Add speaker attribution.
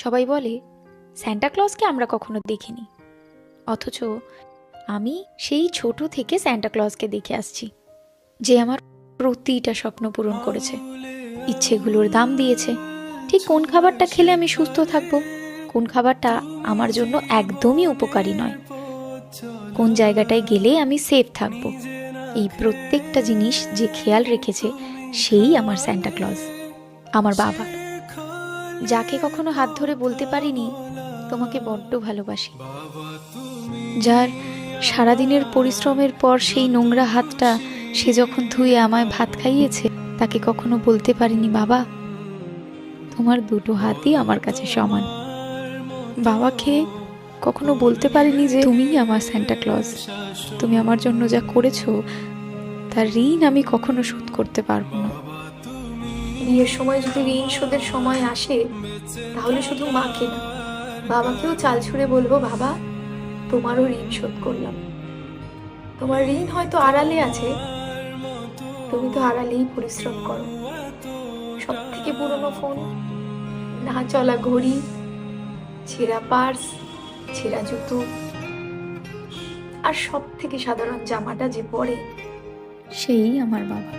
Speaker 1: সবাই বলে স্যান্টা ক্লজকে আমরা কখনো দেখিনি, অথচ আমি সেই ছোট থেকে স্যান্টা ক্লজকে দেখে আসছি, যে আমার প্রতিটা স্বপ্ন পূরণ করেছে, ইচ্ছেগুলোর দাম দিয়েছে, ঠিক কোন খাবারটা খেলে আমি সুস্থ থাকবো, কোন খাবারটা আমার জন্য একদমই উপকারী নয়, কোন জায়গাটায় গেলে আমি সেফ থাকবো, এই প্রত্যেকটা জিনিস যে খেয়াল রেখেছে সেই আমার স্যান্টা ক্লজ, আমার বাবা, যাকে কখনো হাত ধরে বলতে পারিনি তোমাকে বড্ড ভালোবাসি, যার সারাদিনের পরিশ্রমের পর সেই নোংরা হাতটা সে যখন ধুয়ে আমায় ভাত খাইয়েছে, তাকে কখনো বলতে পারিনি বাবা তোমার দুটো হাতই আমার কাছে সমান। বাবাকে কখনো বলতে পারিনি যে তুমিই আমার স্যান্টা ক্লজ, তুমি আমার জন্য যা করেছো তার ঋণ আমি কখনো শোধ করতে পারবো না। বিয়ের সময় যদি ঋণ শোধের সময় আসে, তাহলে শুধু মাকে না, বাবাকেও চাল ছুঁড়ে বলবো বাবা তোমারও ঋণ শোধ করলাম। তোমার ঋণ হয়তো আড়ালে আছে, তুমি তো আড়ালেই পরিশ্রম করো। সব থেকে পুরনো ফোন, না চলা ঘড়ি, ছেঁড়া পার্স, ছেঁড়া জুতো, আর সব থেকে সাধারণ জামাটা যে পরে সেই আমার বাবা।